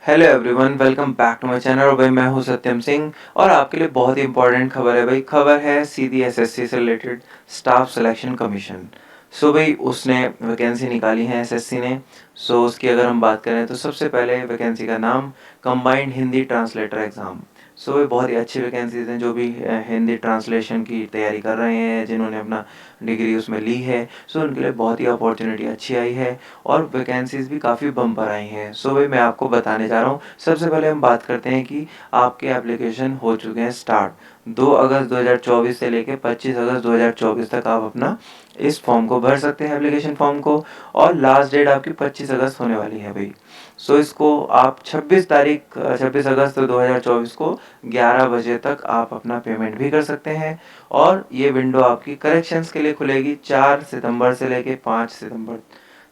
Hello everyone, welcome back to my channel. और भाई मैं हूं सत्यम सिंह और आपके लिए बहुत ही इंपॉर्टेंट खबर है भाई। खबर है सीधी एसएससी से रिलेटेड, स्टाफ सिलेक्शन कमीशन। सो भाई उसने वैकेंसी निकाली है एसएससी ने। सो उसकी अगर हम बात करें तो सबसे पहले वैकेंसी का नाम कंबाइंड हिंदी ट्रांसलेटर एग्ज़ाम। सो भाई बहुत ही अच्छी वैकेंसीज हैं जो भी हिंदी ट्रांसलेशन की तैयारी कर रहे हैं, जिन्होंने अपना डिग्री उसमें ली है। सो उनके लिए बहुत ही अपॉर्चुनिटी अच्छी आई है और वैकेंसीज भी काफ़ी बम्पर आई हैं। सो भाई मैं आपको बताने जा रहा हूँ। सबसे पहले हम बात करते हैं कि आपके एप्लीकेशन हो चुके हैं स्टार्ट। 2 अगस्त 2024 से लेकर 25 अगस्त 2024 तक आप अपना इस फॉर्म को भर सकते हैं, एप्लीकेशन फॉर्म को। और लास्ट डेट आपकी 25 अगस्त होने वाली है भाई। सो इसको आप 26 अगस्त 2024 को 11 बजे तक आप अपना पेमेंट भी कर सकते हैं। और ये विंडो आपकी करेक्शंस के लिए खुलेगी 4 सितंबर से लेके 5 सितंबर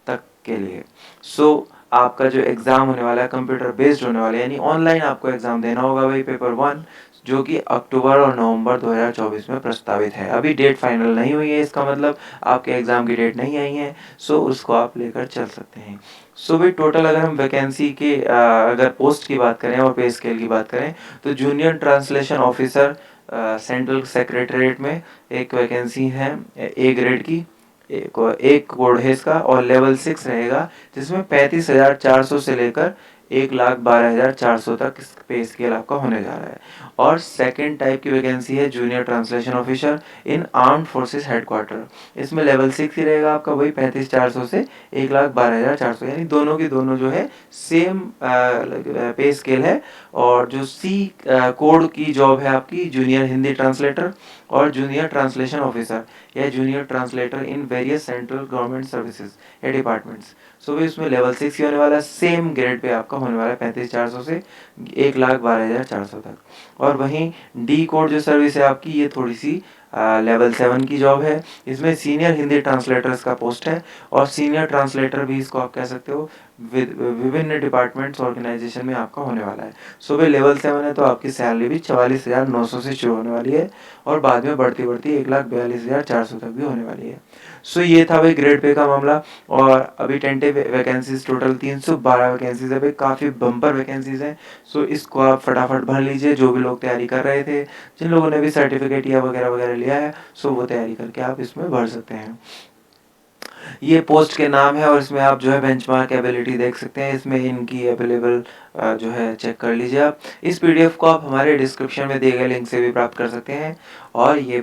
तक के लिए। सो आपका जो एग्ज़ाम होने वाला है कंप्यूटर बेस्ड होने वाला है, यानी ऑनलाइन आपको एग्ज़ाम देना होगा भाई, पेपर 1, जो कि अक्टूबर और नवंबर 2024 में प्रस्तावित है। अभी डेट फाइनल नहीं हुई है, इसका मतलब आपके एग्ज़ाम की डेट नहीं आई है। सो उसको आप लेकर चल सकते हैं। सो भाई टोटल अगर हम वैकेंसी के अगर पोस्ट की बात करें और पे स्केल की बात करें तो junior translation officer central secretariat में एक वैकेंसी है ए ग्रेड की। एक कोड है इसका और लेवल 6 रहेगा, जिसमें 35,400 से लेकर 1,12,400 तक पे स्केल आपका होने जा रहा है। और सेकंड टाइप की वैकेंसी है junior translation officer in armed forces headquarter. इसमें लेवल 6 ही रहेगा आपका, वही 35,400 से 1,12,400, यानी दोनों की दोनों जो है सेम पे स्केल है। और जो सी कोड की जॉब है आपकी जूनियर हिंदी ट्रांसलेटर और जूनियर ट्रांसलेशन ऑफिसर या junior translator in various central government services या डिपार्टमेंट्स। सो भी इसमें लेवल 6 ही होने वाला है, सेम ग्रेड पे आपका होने वाला है 35,400 से 1,12,400 तक। और वहीं डी कोड जो सर्विस है आपकी, ये थोड़ी सी लेवल 7 की जॉब है। इसमें सीनियर हिंदी ट्रांसलेटर्स का पोस्ट है और सीनियर ट्रांसलेटर भी इसको आप कह सकते हो। विभिन्न डिपार्टमेंट्स ऑर्गेनाइजेशन में आपका होने वाला है। सो भाई लेवल 7 है तो आपकी सैलरी भी 44,900 से शुरू होने वाली है और बाद में बढ़ती बढ़ती 1,42,400 तक भी होने वाली है। सो ये था भाई ग्रेड पे का मामला। और अभी टेंटिव वैकेंसीज टोटल 312 वैकेंसीज है भाई, काफ़ी बम्पर वैकेंसीज हैं। सो इसको आप फटाफट भर लीजिए, जो भी लोग तैयारी कर रहे थे, जिन लोगों ने भी सर्टिफिकेट या वगैरह वगैरह लिया है, सो वो तैयारी करके आप इसमें भर सकते हैं। ये पोस्ट के नाम है और इसमें आप जो है बेंचमार्क एबिलिटी देख सकते हैं। इसमें इनकी अवेलेबल जो है चेक कर लीजिए आप। इस पीडीएफ को आप हमारे डिस्क्रिप्शन में दिए गए लिंक से भी प्राप्त कर सकते हैं। और ये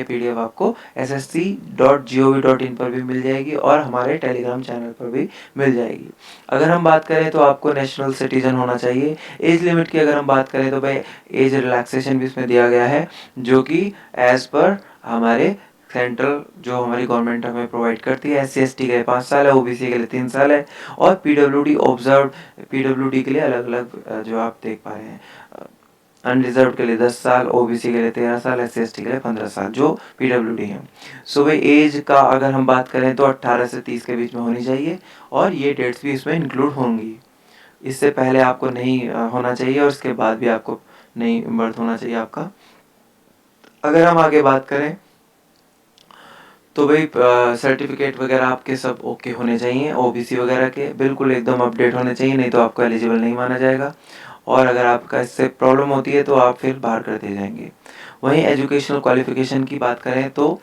पीडीएफ आपको ssc.gov.in पर भी मिल जाएगी और हमारे टेलीग्राम चैनल पर भी मिल जाएगी। अगर हम बात करें तो आपको नेशनल सिटीजन होना चाहिए। एज लिमिट की अगर हम बात करें तो भाई एज रिलैक्सेशन भी इसमें दिया गया है, जो कि एज पर हमारे सेंट्रल जो हमारी गवर्नमेंट हमें प्रोवाइड करती है। SC ST के लिए 5 साल है, OBC के लिए 3 साल है और PWD ऑब्जर्व PWD के लिए अलग अलग जो आप देख पा रहे हैं, अनरिजर्व के लिए 10 साल, OBC के लिए 13 साल, SC ST के लिए 15 साल जो PWD है। सो भाई एज का अगर हम बात करें तो 18 से 30 के बीच में होनी चाहिए और ये डेट्स भी इसमें इंक्लूड होंगी। इससे पहले आपको नहीं होना चाहिए और इसके बाद भी आपको नहीं बर्थ होना चाहिए आपका। अगर हम आगे बात करें तो भाई सर्टिफिकेट वगैरह आपके सब ओके होने चाहिए, OBC वगैरह के बिल्कुल एकदम अपडेट होने चाहिए, नहीं तो आपको एलिजिबल नहीं माना जाएगा। और अगर आपका इससे प्रॉब्लम होती है तो आप फिर बाहर कर दिए जाएंगे। वहीं एजुकेशनल क्वालिफिकेशन की बात करें तो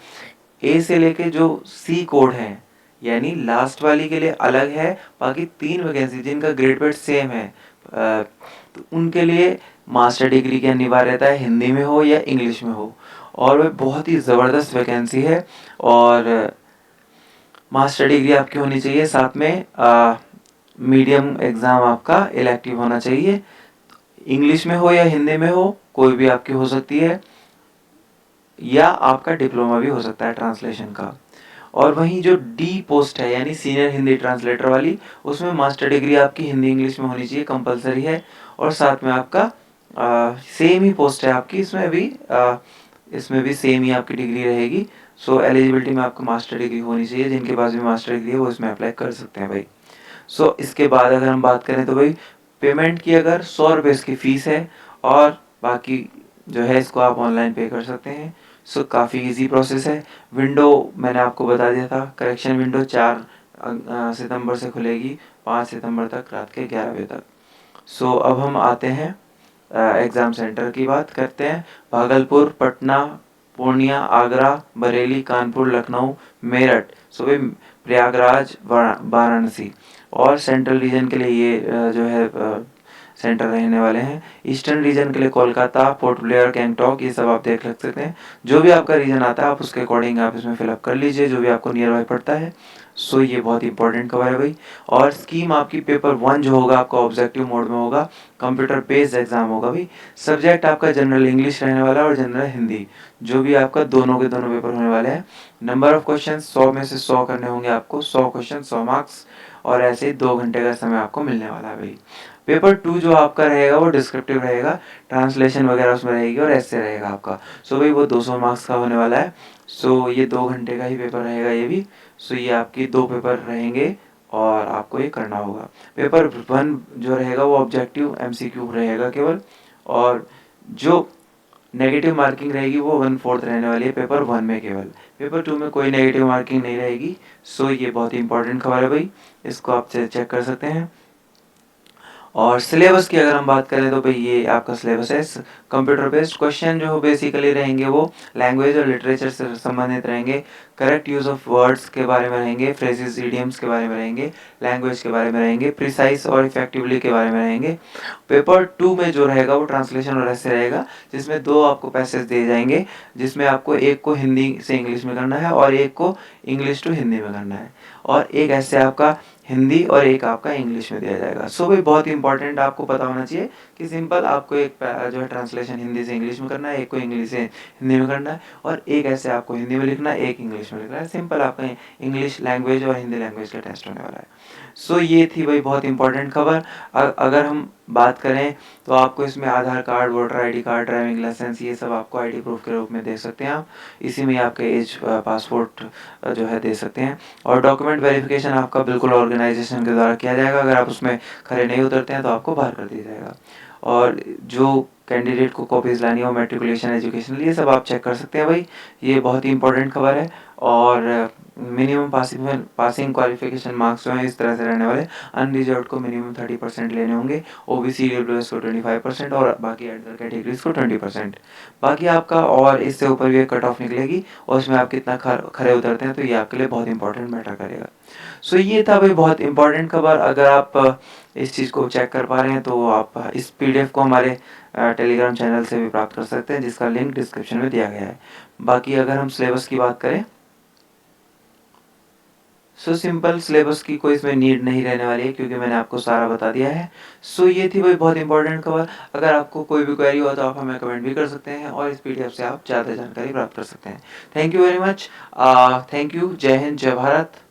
ए से लेके जो सी कोड है, यानी लास्ट वाली के लिए अलग है। बाकी 3 वैकेंसी जिनका ग्रेड पेड सेम है, तो उनके लिए मास्टर डिग्री की अनिवार्यता है, हिंदी में हो या इंग्लिश में हो। और वह बहुत ही ज़बरदस्त वैकेंसी है। और मास्टर डिग्री आपकी होनी चाहिए, साथ में मीडियम एग्ज़ाम आपका इलेक्टिव होना चाहिए। इंग्लिश में हो या हिंदी में हो, कोई भी आपकी हो सकती है, या आपका डिप्लोमा भी हो सकता है ट्रांसलेशन का। और वहीं जो डी पोस्ट है यानी सीनियर हिंदी ट्रांसलेटर वाली, उसमें मास्टर डिग्री आपकी हिंदी इंग्लिश में होनी चाहिए, कंपलसरी है। और साथ में आपका सेम ही पोस्ट है आपकी, इसमें भी सेम ही आपकी डिग्री रहेगी। सो एलिजिबिलिटी में आपको मास्टर डिग्री होनी चाहिए, जिनके पास भी मास्टर डिग्री है वो इसमें अप्लाई कर सकते हैं भाई। सो इसके बाद अगर हम बात करें तो भाई पेमेंट की अगर 100 रुपये इसकी फ़ीस है और बाकी जो है इसको आप ऑनलाइन पे कर सकते हैं। सो काफ़ी इजी प्रोसेस है। विंडो मैंने आपको बता दिया था, करेक्शन विंडो 4 सितंबर से खुलेगी 5 सितंबर तक रात के 11 बजे तक। सो अब हम आते हैं एग्ज़ाम सेंटर की बात करते हैं। भागलपुर, पटना, पूर्णिया, आगरा, बरेली, कानपुर, लखनऊ, मेरठ, सो भाई प्रयागराज, वाराणसी। और सेंट्रल रीजन के लिए ये जो है सेंटर रहने वाले हैं। ईस्टर्न रीजन के लिए कोलकाता, पोर्ट ब्लेयर, गैंगटॉक, ये सब आप देख सकते हैं। जो भी आपका रीजन आता है आप उसके अकॉर्डिंग आप इसमें फिलअप कर लीजिए जो भी आपको नियर बाय पड़ता है। सो ये बहुत इंपॉर्टेंट खबर है भाई। और स्कीम आपकी पेपर 1 जो होगा आपका ऑब्जेक्टिव मोड में होगा, कंप्यूटर बेस्ड एग्जाम होगा भाई। सब्जेक्ट आपका जनरल इंग्लिश रहने वाला है और जनरल हिंदी, जो भी आपका दोनों के दोनों पेपर होने वाले हैं। नंबर ऑफ क्वेश्चन 100 में से 100 करने होंगे आपको, 100 क्वेश्चन 100 मार्क्स, और ऐसे ही 2 घंटे का समय आपको मिलने वाला है भाई। पेपर 2 जो आपका रहेगा वो डिस्क्रिप्टिव रहेगा, ट्रांसलेशन वगैरह उसमें रहेगी और ऐसे रहेगा आपका। सो भाई वो 200 मार्क्स का होने वाला है। सो ये 2 घंटे का ही पेपर रहेगा ये भी। सो ये आपकी 2 पेपर रहेंगे और आपको ये करना होगा। पेपर 1 जो रहेगा वो ऑब्जेक्टिव एमसीक्यू रहेगा केवल, और जो नेगेटिव मार्किंग रहेगी वो 1/4 रहने वाली है पेपर 1 में केवल। पेपर 2 में कोई नेगेटिव मार्किंग नहीं रहेगी। सो ये बहुत ही इंपॉर्टेंट खबर है भाई, इसको आप चेक कर सकते हैं। और सिलेबस की अगर हम बात करें तो भाई ये आपका सिलेबस है। कंप्यूटर बेस्ड क्वेश्चन जो बेसिकली रहेंगे वो लैंग्वेज और लिटरेचर से संबंधित रहेंगे। करेक्ट यूज़ ऑफ वर्ड्स के बारे में रहेंगे, फ्रेजेस, इडियम्स के बारे में रहेंगे, लैंग्वेज के बारे में रहेंगे, प्रिसाइज और इफेक्टिवली के बारे में रहेंगे। पेपर 2 में जो रहेगा वो ट्रांसलेशन और ऐसे रहेगा, जिसमें 2 आपको पैसेज दिए जाएंगे, जिसमें आपको एक को हिंदी से इंग्लिश में करना है और एक को इंग्लिश टू हिंदी में करना है, और एक ऐसे आपका हिंदी और एक आपका इंग्लिश में दिया जाएगा। सो भाई बहुत ही इंपॉर्टेंट आपको पता होना चाहिए कि सिंपल आपको एक जो है ट्रांसलेशन हिंदी से इंग्लिश में करना है, एक को इंग्लिश से हिंदी में करना है, और एक ऐसे आपको हिंदी में लिखना है, एक इंग्लिश में लिखना है। सिंपल आपका इंग्लिश लैंग्वेज और हिंदी लैंग्वेज का टेस्ट होने वाला है। सो ये थी भाई बहुत इंपॉर्टेंट खबर। अगर हम बात करें तो आपको इसमें Aadhaar card, voter ID card, driving licence, ये सब आपको आईडी प्रूफ के रूप में दे सकते हैं आप। इसी में आपका एज पासपोर्ट जो है दे सकते हैं। और डॉक्यूमेंट वेरिफिकेशन आपका बिल्कुल ऑर्गेनाइजेशन के द्वारा किया जाएगा। अगर आप उसमें खरे नहीं उतरते हैं तो आपको बाहर कर दिया जाएगा। और जो कैंडिडेट को कॉपीज़ लानी हो, मैट्रिकुलेशन, एजुकेशनल, ये सब आप चेक कर सकते हैं भाई। ये बहुत ही इंपॉर्टेंट खबर है। और मिनिमम पासिंग क्वालिफिकेशन मार्क्स जो हैं इस तरह से रहने वाले। अनरिजर्व्ड को मिनिमम 30% लेने होंगे, ओबीसी ईडब्ल्यूएस को 25% और बाकी अदर कैटेगरीज को 20%। बाकी आपका और इससे ऊपर भी एक कट ऑफ निकलेगी, और उसमें आप कितना खरे उतरते हैं तो ये आपके लिए बहुत इंपॉर्टेंट मैटर करेगा। सो ये था भाई बहुत इंपॉर्टेंट खबर। अगर आप इस चीज़ को चेक कर पा रहे हैं तो आप इस पीडीएफ को हमारे टेलीग्राम चैनल से भी प्राप्त कर सकते हैं, जिसका लिंक डिस्क्रिप्शन में दिया गया है। बाकी अगर हम सिलेबस की बात करें, सो सिंपल सिलेबस की कोई इसमें नीड नहीं रहने वाली है, क्योंकि मैंने आपको सारा बता दिया है। सो ये थी भाई बहुत इंपॉर्टेंट खबर। अगर आपको कोई भी क्वेरी हो तो आप हमें कमेंट भी कर सकते हैं, और इस पीडीएफ से आप ज़्यादा जानकारी प्राप्त कर सकते हैं। Thank you very much. Thank you. जय हिंद, जय भारत।